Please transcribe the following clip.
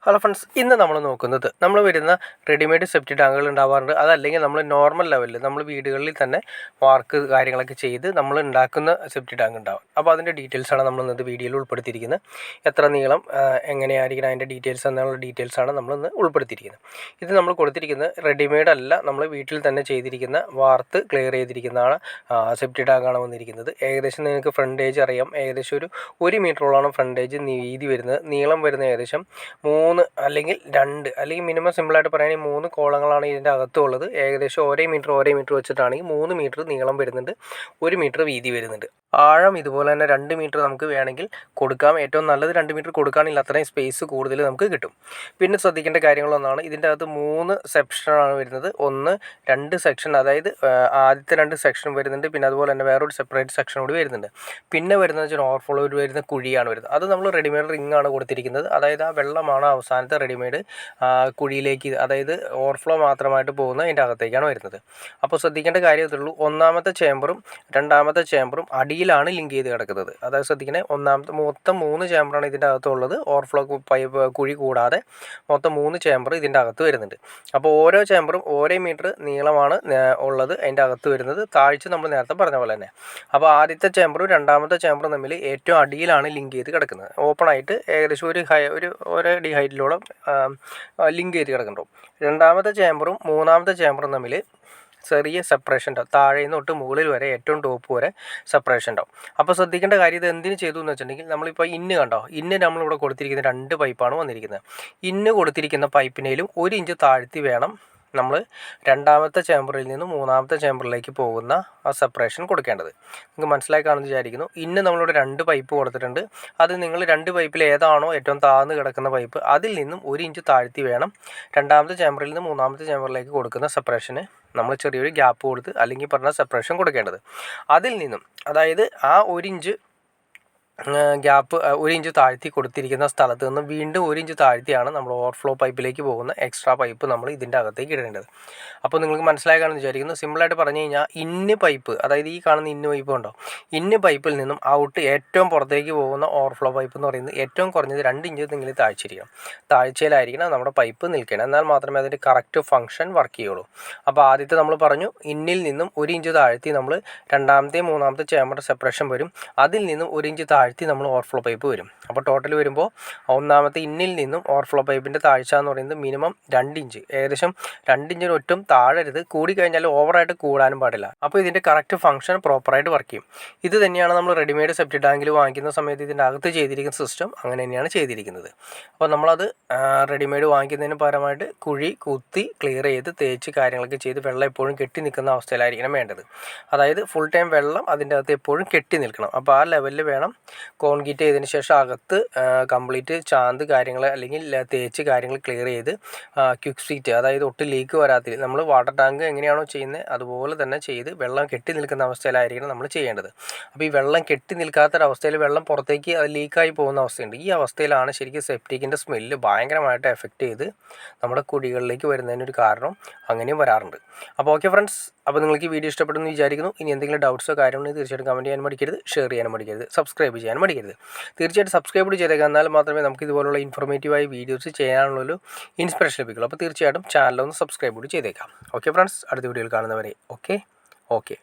Hello friends, ഇന്ന് നമ്മൾ നോക്കുന്നത് നമ്മൾ വരുന്ന റെഡിമെയ്ഡ് സെപ്റ്റി ടാങ്കുകൾ ഉണ്ടാവാറുണ്ട്. അതല്ലെങ്കിൽ നമ്മൾ നോർമൽ ലെവലിൽ നമ്മൾ വീടുകളിൽ തന്നെ വാർക്ക് കാര്യങ്ങളൊക്കെ ചെയ്ത് നമ്മൾ ഉണ്ടാക്കുന്ന സെപ്റ്റി ടാങ്ക് ഉണ്ടാവും. അപ്പോൾ അതിൻ്റെ ഡീറ്റെയിൽസാണ് നമ്മൾ ഇന്നത്തെ വീഡിയോയിൽ ഉൾപ്പെടുത്തിയിരിക്കുന്നത്. എത്ര നീളം, എങ്ങനെയായിരിക്കണം അതിൻ്റെ ഡീറ്റെയിൽസ് എന്നുള്ള ഡീറ്റെയിൽസാണ് നമ്മളിന്ന് ഉൾപ്പെടുത്തിയിരിക്കുന്നത്. ഇത് നമ്മൾ കൊടുത്തിരിക്കുന്നത് റെഡിമെയ്ഡ് അല്ല, നമ്മൾ വീട്ടിൽ തന്നെ ചെയ്തിരിക്കുന്ന വാർത്ത് ക്ലിയർ ചെയ്തിരിക്കുന്നതാണ് സെപ്റ്റി ടാങ്കാണ് വന്നിരിക്കുന്നത്. ഏകദേശം നിങ്ങൾക്ക് ഫ്രണ്ടേജ് അറിയാം, ഏകദേശം ഒരു മീറ്ററോളാണ് ഫ്രണ്ടേജ് വീതി വരുന്നത്. നീളം വരുന്നത് ഏകദേശം 3 അല്ലെങ്കിൽ 2 അല്ലെങ്കിൽ മിനിമം സിമ്പിളായിട്ട് പറയുകയാണെങ്കിൽ 3 കോളങ്ങളാണ് ഇതിൻ്റെ അകത്തുള്ളത്. ഏകദേശം ഓരോ മീറ്റർ വെച്ചിട്ടാണെങ്കിൽ 3 മീറ്റർ നീളം വരുന്നുണ്ട്, 1 മീറ്റർ വീതി വരുന്നുണ്ട്. ആഴം ഇതുപോലെ തന്നെ 2 മീറ്റർ നമുക്ക് വേണമെങ്കിൽ കൊടുക്കാം. ഏറ്റവും നല്ലത് 2 മീറ്റർ കൊടുക്കുകയാണെങ്കിൽ അത്രയും സ്പേസ് കൂടുതൽ നമുക്ക് കിട്ടും. പിന്നെ ശ്രദ്ധിക്കേണ്ട കാര്യങ്ങളൊന്നാണ്, ഇതിൻ്റെ അകത്ത് 3 സെക്ഷനാണ് വരുന്നത്. 1, 2 സെക്ഷൻ, അതായത് ആദ്യത്തെ 2 സെക്ഷൻ വരുന്നുണ്ട്. പിന്നെ അതുപോലെ തന്നെ വേറൊരു സെപ്പറേറ്റ് സെക്ഷൻ കൂടി വരുന്നുണ്ട്. പിന്നെ വരുന്നത് വെച്ചാൽ ഓവർഫ്ലോ വരുന്ന കുഴിയാണ് വരുന്നത്. അത് നമ്മൾ റെഡിമെയ്ഡ് റിംഗ് ആണ് കൊടുത്തിരിക്കുന്നത്. അതായത് ആ വെള്ളമാണ് അവസാനത്തെ റെഡിമെയ്ഡ് കുഴിയിലേക്ക്, അതായത് ഓവർഫ്ലോ മാത്രമായിട്ട് പോകുന്ന അതിൻ്റെ അകത്തേക്കാണ് വരുന്നത്. അപ്പോൾ ശ്രദ്ധിക്കേണ്ട കാര്യം ഇതുള്ളൂ, ഒന്നാമത്തെ ചേമ്പറും രണ്ടാമത്തെ ചേമ്പറും അടിയിലാണ് ലിങ്ക് ചെയ്ത് കിടക്കുന്നത്. അതായത് ശ്രദ്ധിക്കണേ, മൊത്തം 3 ചേമ്പറാണ് ഇതിൻ്റെ അകത്തുള്ളത്. ഓവർഫ്ലോ പൈപ്പ് കുഴി കൂടാതെ മൊത്തം 3 ചേമ്പർ ഇതിൻ്റെ അകത്ത് വരുന്നുണ്ട്. അപ്പോൾ ഓരോ ചേമ്പറും ഓരോ മീറ്റർ നീളമാണ് ഉള്ളത് അതിൻ്റെ അകത്ത് വരുന്നത്. താഴ്ച നമ്മൾ നേരത്തെ പറഞ്ഞ പോലെ തന്നെ. അപ്പോൾ ആദ്യത്തെ ചേമ്പറും രണ്ടാമത്തെ ചേമ്പറും തമ്മിൽ ഏറ്റവും അടിയിലാണ് ലിങ്ക് ചെയ്ത് കിടക്കുന്നത്. ഓപ്പണായിട്ട് ഏകദേശം ഒരു അടി ഹൈറ്റിലോളം ലിങ്ക് ചെയ്ത് കിടക്കുന്നുണ്ടാവും. രണ്ടാമത്തെ ചേമ്പറും മൂന്നാമത്തെ ചേമ്പറും തമ്മിൽ ചെറിയ സെപ്പറേഷൻ ഉണ്ടാവും. താഴെ നിന്ന് തൊട്ട് മുകളിൽ വരെ ഏറ്റവും ടോപ്പ് വരെ സെപ്പറേഷൻ ഉണ്ടാവും. അപ്പോൾ ശ്രദ്ധിക്കേണ്ട കാര്യം, ഇത് എന്തിനു ചെയ്തു എന്ന് വെച്ചിട്ടുണ്ടെങ്കിൽ, നമ്മളിപ്പോൾ ഇന്ന് കണ്ടോ, ഇന്ന് നമ്മളിവിടെ കൊടുത്തിരിക്കുന്ന 2 പൈപ്പാണ് വന്നിരിക്കുന്നത്. ഇന്ന് കൊടുത്തിരിക്കുന്ന പൈപ്പിനേലും 1 ഇഞ്ച് താഴ്ത്തി വേണം നമ്മൾ രണ്ടാമത്തെ ചേമ്പറിൽ നിന്ന് മൂന്നാമത്തെ ചേമ്പറിലേക്ക് പോകുന്ന ആ സെപ്പറേഷൻ കൊടുക്കേണ്ടത്. നിങ്ങൾക്ക് മനസ്സിലായി കാണുമെന്ന് വിചാരിക്കുന്നു. ഇന്ന് നമ്മളിവിടെ 2 പൈപ്പ് കൊടുത്തിട്ടുണ്ട്. അത് നിങ്ങൾ 2 പൈപ്പിൽ ഏതാണോ ഏറ്റവും താഴ്ന്ന് കിടക്കുന്ന പൈപ്പ്, അതിൽ നിന്നും 1 ഇഞ്ച് താഴ്ത്തി വേണം രണ്ടാമത്തെ ചേമ്പറിൽ നിന്ന് മൂന്നാമത്തെ ചേമ്പറിലേക്ക് കൊടുക്കുന്ന സെപ്പറേഷന് നമ്മൾ ചെറിയൊരു ഗ്യാപ്പ് കൊടുത്ത് അല്ലെങ്കിൽ പറഞ്ഞ സെപ്പറേഷൻ കൊടുക്കേണ്ടത്. അതിൽ നിന്നും, അതായത് ആ 1 ഇഞ്ച് ഗ്യാപ്പ് 1 ഇഞ്ച് താഴ്ത്തി കൊടുത്തിരിക്കുന്ന സ്ഥലത്ത് നിന്ന് വീണ്ടും 1 ഇഞ്ച് താഴ്ത്തിയാണ് നമ്മൾ ഓവർഫ്ലോ പൈപ്പിലേക്ക് പോകുന്ന എക്സ്ട്രാ പൈപ്പ് നമ്മൾ ഇതിൻ്റെ അകത്തേക്ക് ഇടേണ്ടത്. അപ്പോൾ നിങ്ങൾക്ക് മനസ്സിലാക്കാമെന്ന് വിചാരിക്കുന്നു. സിമ്പിളായിട്ട് പറഞ്ഞു കഴിഞ്ഞാൽ, ഇന്ന് പൈപ്പ്, അതായത് ഈ കാണുന്ന ഇന്ന് പൈപ്പ് ഉണ്ടോ, ഇന്ന് പൈപ്പിൽ നിന്നും ഔട്ട് ഏറ്റവും പുറത്തേക്ക് പോകുന്ന ഓവർഫ്ലോ പൈപ്പ് എന്ന് പറയുന്നത് ഏറ്റവും കുറഞ്ഞത് 2 ഇഞ്ച് നിങ്ങൾ താഴ്ചയിരിക്കണം. താഴ്ചയിലായിരിക്കണം നമ്മുടെ പൈപ്പ് നിൽക്കണം. എന്നാൽ മാത്രമേ അതിൻ്റെ കറക്റ്റ് ഫംഗ്ഷൻ വർക്ക് ചെയ്യുള്ളൂ. അപ്പോൾ ആദ്യത്തെ നമ്മൾ പറഞ്ഞു, ഇന്നിൽ നിന്നും 1 ഇഞ്ച് താഴ്ത്തി നമ്മൾ രണ്ടാമത്തെ മൂന്നാമത്തെ ചേമ്പർ സെപ്പറേഷൻ വരും. അതിൽ നിന്നും 1 ഇഞ്ച് താഴ്ത്തി നമ്മൾ ഓവർഫ്ലോ പൈപ്പ് വരും. അപ്പോൾ ടോട്ടൽ വരുമ്പോൾ ഒന്നാമത്തെ ഇന്നിൽ നിന്നും ഓവർഫ്ലോ പൈപ്പിൻ്റെ താഴ്ച എന്ന് പറയുന്നത് മിനിമം 2 ഇഞ്ച്, ഏകദേശം 2 ഇഞ്ചിന് ഒട്ടും താഴരുത്. കൂടിക്കഴിഞ്ഞാൽ ഓവറായിട്ട് കൂടാനും പാടില്ല. അപ്പോൾ ഇതിൻ്റെ കറക്റ്റ് ഫംഗ്ഷൻ പ്രോപ്പറായിട്ട് വർക്ക് ചെയ്യും. ഇത് തന്നെയാണ് നമ്മൾ റെഡിമെയ്ഡ് സെപ്റ്റി ടാങ്കിൽ വാങ്ങിക്കുന്ന സമയത്ത് ഇതിൻ്റെ അകത്ത് ചെയ്തിരിക്കുന്ന സിസ്റ്റം അങ്ങനെ തന്നെയാണ് ചെയ്തിരിക്കുന്നത്. അപ്പോൾ നമ്മളത് റെഡിമെയ്ഡ് വാങ്ങിക്കുന്നതിന് പകരമായിട്ട് കുഴി കുത്തി ക്ലിയർ ചെയ്ത് തേച്ച് കാര്യങ്ങളൊക്കെ ചെയ്ത് വെള്ളം എപ്പോഴും കെട്ടി നിൽക്കുന്ന അവസ്ഥയിലായിരിക്കണം വേണ്ടത്. അതായത് ഫുൾ ടൈം വെള്ളം അതിൻ്റെ അകത്ത് എപ്പോഴും കെട്ടി നിൽക്കണം. അപ്പോൾ ആ ലെവലിൽ വേണം കോൺക്രീറ്റ് ചെയ്തതിന് ശേഷം അകത്ത് കംപ്ലീറ്റ് ചാന്ത് കാര്യങ്ങൾ അല്ലെങ്കിൽ തേച്ച് കാര്യങ്ങൾ ക്ലിയർ ചെയ്ത് ക്വിക്ക് സീറ്റ്, അതായത് ഒട്ടും ലീക്ക് വരാത്ത, നമ്മൾ വാട്ടർ ടാങ്ക് എങ്ങനെയാണോ ചെയ്യുന്നത് അതുപോലെ തന്നെ ചെയ്ത് വെള്ളം കെട്ടി നിൽക്കുന്ന അവസ്ഥയിലായിരിക്കണം നമ്മൾ ചെയ്യേണ്ടത്. അപ്പോൾ ഈ വെള്ളം കെട്ടി നിൽക്കാത്തൊരവസ്ഥയിൽ വെള്ളം പുറത്തേക്ക് അത് ലീക്കായി പോകുന്ന അവസ്ഥയുണ്ട്. ഈ അവസ്ഥയിലാണ് ശരിക്കും സെപ്റ്റിക്കിൻ്റെ സ്മെല്ല് ഭയങ്കരമായിട്ട് എഫക്റ്റ് ചെയ്ത് നമ്മുടെ കുടികളിലേക്ക് വരുന്നതിനൊരു കാരണം അങ്ങനെയും വരാറുണ്ട്. അപ്പോൾ ഓക്കെ ഫ്രണ്ട്സ്, അപ്പോൾ നിങ്ങൾക്ക് ഈ വീഡിയോ ഇഷ്ടപ്പെടുന്നു വിചാരിക്കുന്നു. ഇനി എന്തെങ്കിലും ഡൗട്ട്സോ കാര്യങ്ങളോ തീർച്ചയായിട്ടും കമൻറ്റ് ചെയ്യാൻ മടിക്കരുത്, ഷെയർ ചെയ്യാനും മടിക്കരുത്, സബ്സ്ക്രൈബ് ചെയ്യാൻ മടിക്കരുത്. തീർച്ചയായിട്ടും സബ്സ്ക്രൈബ് ചെയ്തേക്കാം. എന്നാൽ മാത്രമേ നമുക്ക് ഇതുപോലുള്ള ഇൻഫോർമേറ്റീവായ വീഡിയോസ് ചെയ്യാനുള്ളൊരു ഇൻസ്പിറേഷൻ ലഭിക്കുള്ളൂ. അപ്പോൾ തീർച്ചയായിട്ടും ചാനലൊന്ന് സബ്സ്ക്രൈബ് കൂടി ചെയ്തേക്കാം. ഓക്കെ ഫ്രണ്ട്സ്, അടുത്ത വീഡിയോയിൽ കാണുന്നവരെ ഓക്കെ.